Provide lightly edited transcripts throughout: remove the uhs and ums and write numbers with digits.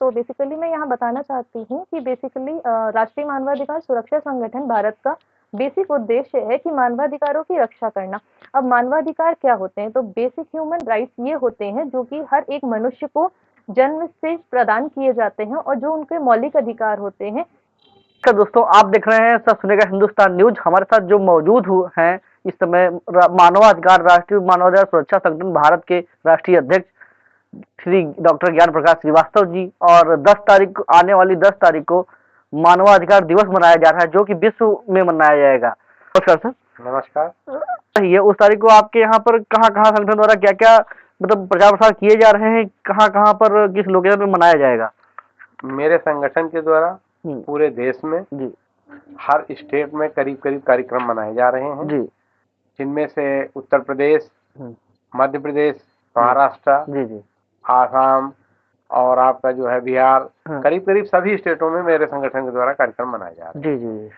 तो बेसिकली मैं यहाँ बताना चाहती हूँ कि बेसिकली राष्ट्रीय मानवाधिकार सुरक्षा संगठन भारत का बेसिक उद्देश्य है कि मानवाधिकारों की रक्षा करना। अब मानवाधिकार क्या होते हैं? तो बेसिक ह्यूमन राइट्स ये होते हैं जो कि हर एक मनुष्य को जन्म से प्रदान किए जाते हैं और जो उनके मौलिक अधिकार होते हैं। नमस्कार दोस्तों, आप देख रहे हैं सब सुनेगा हिंदुस्तान न्यूज। हमारे साथ जो मौजूद हैं इस समय मानवाधिकार राष्ट्रीय मानवाधिकार सुरक्षा संगठन भारत के राष्ट्रीय अध्यक्ष श्री डॉक्टर ज्ञान प्रकाश श्रीवास्तव जी। और 10 तारीख को, आने वाली 10 तारीख को मानवाधिकार दिवस मनाया जा रहा है जो कि विश्व में मनाया जाएगा। नमस्कार सर। नमस्कार। ये उस तारीख को आपके यहाँ पर कहाँ कहाँ संगठन द्वारा क्या क्या मतलब प्रचार प्रसार किए जा रहे हैं, कहाँ कहाँ पर किस लोकेशन में मनाया जाएगा? मेरे संगठन के द्वारा पूरे देश में जी हर स्टेट में करीब करीब कार्यक्रम मनाए जा रहे हैं जी जिनमें से उत्तर प्रदेश, मध्य प्रदेश, महाराष्ट्र, जी जी आसाम और आपका जो है बिहार, हाँ। करीब करीब सभी स्टेटों में मेरे संगठन के द्वारा कार्यक्रम मनाए जा रहे हैं। जी जी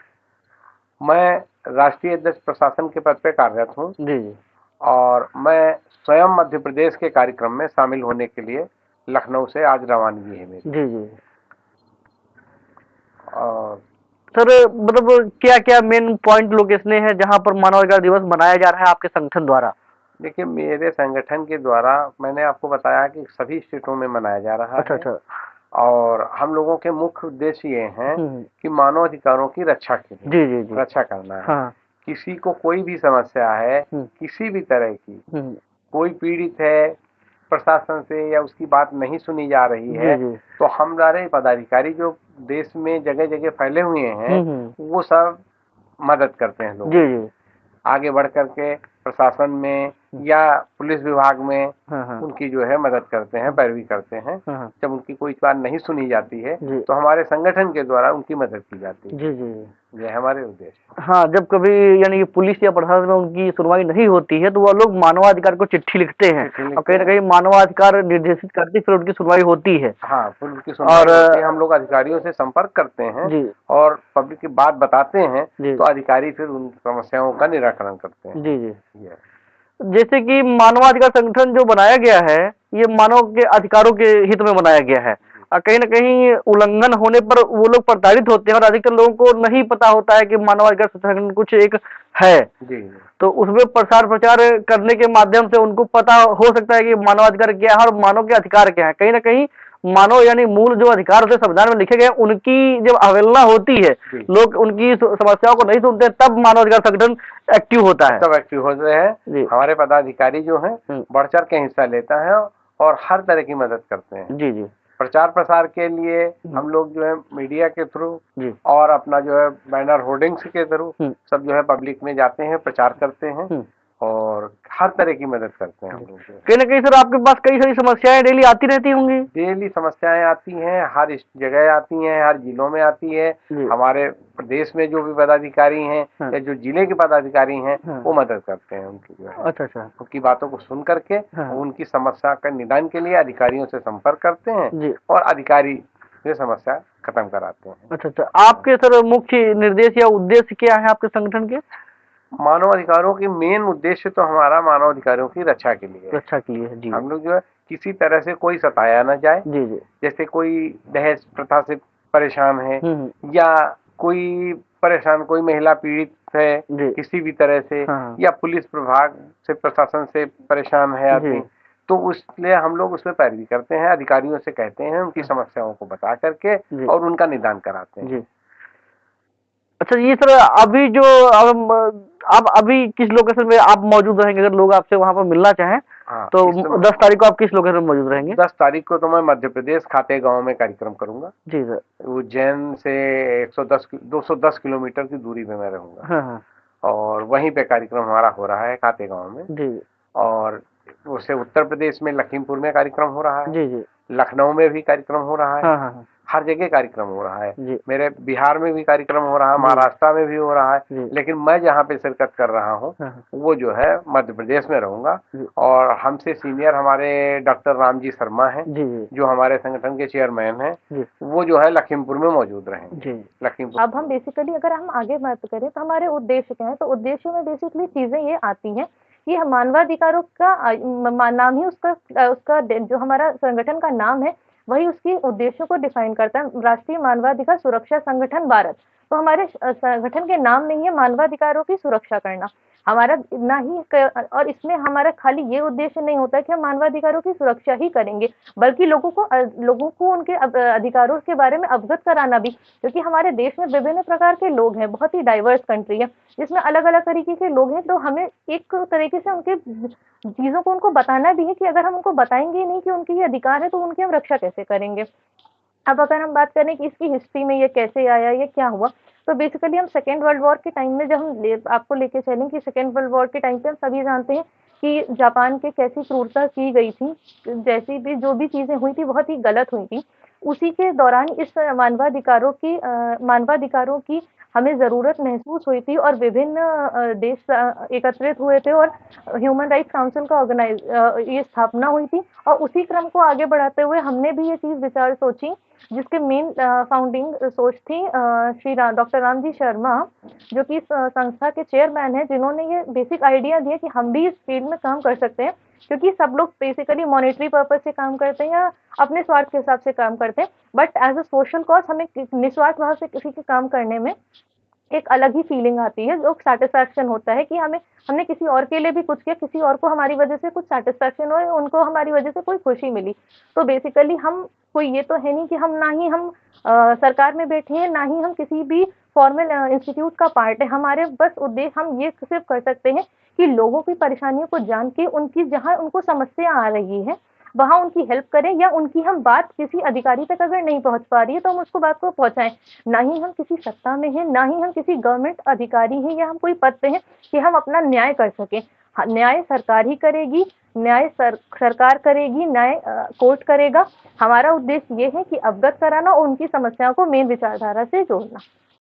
मैं राष्ट्रीय अध्यक्ष प्रशासन के पद पे कार्यरत हूँ जी जी और मैं स्वयं मध्य प्रदेश के कार्यक्रम में शामिल होने के लिए लखनऊ से आज रवानगी है मेरी। जी जी और सर मतलब क्या क्या मेन पॉइंट लोकेशन है जहां पर मानवाधिकार दिवस मनाया जा रहा है आपके संगठन द्वारा? देखिए, मेरे संगठन के द्वारा मैंने आपको बताया कि सभी स्टेटों में मनाया जा रहा अच्छा है। अच्छा। और हम लोगों के मुख्य उद्देश्य ये हैं कि मानव अधिकारों की रक्षा के लिए जी जी जी रक्षा करना है। हाँ। किसी को कोई भी समस्या है, किसी भी तरह की, कोई पीड़ित है, प्रशासन से या उसकी बात नहीं सुनी जा रही है, तो हमारे पदाधिकारी जो देश में जगह जगह फैले हुए हैं वो सब मदद करते हैं लोगों जी जी आगे बढ़ करके प्रशासन में या पुलिस विभाग में उनकी जो है मदद करते हैं, पैरवी करते हैं। जब उनकी कोई बात नहीं सुनी जाती है तो हमारे संगठन के द्वारा उनकी मदद की जाती है। जी जी ये हमारे उद्देश्य। हाँ, जब कभी यानी कि पुलिस या प्रशासन में उनकी सुनवाई नहीं होती है तो वह लोग मानवाधिकार को चिट्ठी लिखते हैं और कहीं ना कहीं मानवाधिकार निर्देशित करती फिर उनकी सुनवाई होती है। हाँ, फिर उनकी सुनवाई होती है। हम लोग अधिकारियों से संपर्क करते हैं और पब्लिक की बात बताते हैं तो अधिकारी फिर उन समस्याओं का निराकरण करते हैं। जी जी जैसे कि मानवाधिकार संगठन जो बनाया गया है ये मानव के अधिकारों के हित में बनाया गया है और कहीं ना कहीं उल्लंघन होने पर वो लोग प्रताड़ित होते हैं और अधिकतर लोगों को नहीं पता होता है कि मानवाधिकार संगठन कुछ एक है। तो उसमें प्रसार प्रचार करने के माध्यम से उनको पता हो सकता है कि मानवाधिकार क्या है और मानव के अधिकार क्या है। कहीं ना कहीं मानव यानी मूल जो अधिकार होते संविधान में लिखे गए उनकी जब अवहेलना होती है, लोग उनकी समस्याओं को नहीं सुनते, तब मानवाधिकार संगठन एक्टिव होता है। तब एक्टिव होते हैं। हमारे पदाधिकारी जो हैं बढ़ चढ़ के हिस्सा लेता है और हर तरह की मदद करते हैं। जी जी प्रचार प्रसार के लिए हम लोग जो है मीडिया के थ्रू और अपना जो है बैनर होर्डिंग्स के थ्रू सब जो है पब्लिक में जाते हैं, प्रचार करते हैं और हर तरह की मदद करते हैं हम लोग। कहीं ना कहीं सर आपके पास कई सारी समस्याएं डेली आती रहती होंगी? डेली समस्याएं आती हैं, हर जगह आती हैं, हर जिलों में आती है। हमारे प्रदेश में जो भी पदाधिकारी हैं या जो जिले के पदाधिकारी हैं वो मदद करते हैं उनकी जो है। अच्छा अच्छा। उनकी बातों को सुन करके उनकी समस्या का निदान के लिए अधिकारियों से संपर्क करते हैं और अधिकारी ये समस्या खत्म कराते हैं। अच्छा अच्छा। आपके सर मुख्य निर्देश या उद्देश्य क्या है आपके संगठन के? मानव अधिकारों की मेन उद्देश्य तो हमारा मानव अधिकारों की रक्षा के लिए है। जी। हम लोग जो है किसी तरह से कोई सताया ना जाए। जी जी। जैसे कोई दहेज प्रथा से परेशान है या कोई परेशान, कोई महिला पीड़ित है किसी भी तरह से या पुलिस विभाग से प्रशासन से परेशान है आदमी, तो उसलिए हम लोग उसमें पैरवी करते हैं, अधिकारियों से कहते हैं, उनकी समस्याओं को बता करके और उनका निदान कराते हैं। अच्छा ये सर अभी जो अब अभी किस लोकेशन में आप मौजूद रहेंगे? अगर लोग आपसे वहां पर मिलना चाहें तो 10 तारीख को आप किस लोकेशन में मौजूद रहेंगे? 10 तारीख को तो मैं मध्य प्रदेश खाते गांव में कार्यक्रम करूंगा। जी सर। उज्जैन से 210 किलोमीटर की दूरी में मैं रहूंगा। और वहीं पे कार्यक्रम हमारा हो रहा है खाते गांव में। जी। और उससे उत्तर प्रदेश में लखीमपुर में कार्यक्रम हो रहा है। जी। लखनऊ में भी कार्यक्रम हो रहा है। हर जगह कार्यक्रम हो रहा है। मेरे बिहार में भी कार्यक्रम हो रहा है, महाराष्ट्र में भी हो रहा है, लेकिन मैं जहाँ पे शिरकत कर रहा हूँ वो जो है मध्य प्रदेश में रहूंगा। और हमसे सीनियर हमारे डॉक्टर रामजी शर्मा हैं जो हमारे संगठन के चेयरमैन हैं, वो जो है लखीमपुर में मौजूद रहेंगे। लखीमपुर। अब हम बेसिकली अगर हम आगे बात करें तो हमारे उद्देश्य क्या है, तो उद्देश्य में बेसिकली चीजें ये आती हैं कि मानवाधिकारों का नाम ही उसका जो हमारा संगठन का नाम है वही उसके उद्देश्यों को डिफाइन करता है। राष्ट्रीय मानवाधिकार सुरक्षा संगठन भारत, तो हमारे संगठन के नाम में ही है मानवाधिकारों की सुरक्षा करना। हमारा ना ही और इसमें हमारा खाली ये उद्देश्य नहीं होता कि हम मानवाधिकारों की सुरक्षा ही करेंगे, बल्कि लोगों को उनके अधिकारों के बारे में अवगत कराना भी, क्योंकि हमारे देश में विभिन्न प्रकार के लोग हैं, बहुत ही डाइवर्स कंट्री है जिसमें अलग अलग तरीके के लोग हैं। तो हमें एक तरीके से उनके चीजों को उनको बताना भी है कि अगर हम उनको बताएंगे नहीं कि उनके ये अधिकार है तो उनकी हम रक्षा कैसे करेंगे। अब अगर हम बात करें कि इसकी हिस्ट्री में ये कैसे आया, ये क्या हुआ, तो बेसिकली हम सेकेंड वर्ल्ड वॉर के टाइम में जब हम आपको लेके चलें कि सेकेंड वर्ल्ड वॉर के टाइम पे हम सभी जानते हैं कि जापान के कैसी क्रूरता की गई थी, जैसी भी जो भी चीजें हुई थी बहुत ही गलत हुई थी। उसी के दौरान इस मानवाधिकारों की हमें ज़रूरत महसूस हुई थी और विभिन्न देश एकत्रित हुए थे और ह्यूमन राइट्स काउंसिल का ये स्थापना हुई थी। और उसी क्रम को आगे बढ़ाते हुए हमने भी ये चीज़ विचार सोची, जिसके मेन फाउंडिंग सोच थी डॉक्टर रामजी शर्मा, जो कि इस संस्था के चेयरमैन हैं, जिन्होंने ये बेसिक आइडिया दिया कि हम भी इस फील्ड में काम कर सकते हैं, क्योंकि सब लोग बेसिकली मॉनेटरी पर्पज से काम करते हैं या अपने स्वार्थ के हिसाब से काम करते हैं, but as a social cause हमें निस्वार्थ भाव से किसी के काम करने में एक अलग ही फीलिंग आती है, जो सैटिस्फैक्शन होता है कि हमने किसी और के लिए भी कुछ किया, किसी और को हमारी वजह से कुछ सैटिस्फैक्शन हो, उनको हमारी वजह से कोई खुशी मिली। तो बेसिकली हम कोई ये तो है नहीं कि हम सरकार में बैठे हैं, ना ही हम किसी भी फॉर्मल इंस्टीट्यूट का पार्ट है। हमारे बस उद्देश्य हम ये सिर्फ कर सकते हैं कि लोगों की परेशानियों को जान के उनकी जहाँ उनको समस्या आ रही है वहाँ उनकी हेल्प करें, या उनकी हम बात किसी अधिकारी तक अगर नहीं पहुँच पा रही है तो हम उसको बात को पहुँचाएं। ना ही हम किसी सत्ता में हैं, ना ही हम किसी गवर्नमेंट अधिकारी हैं या हम कोई पद पे हैं कि हम अपना न्याय कर सकें। न्याय सरकार ही करेगी, न्याय सरकार करेगी, न्याय कोर्ट करेगा। हमारा उद्देश्य ये है कि अवगत कराना और उनकी समस्याओं को मेन विचारधारा से जोड़ना।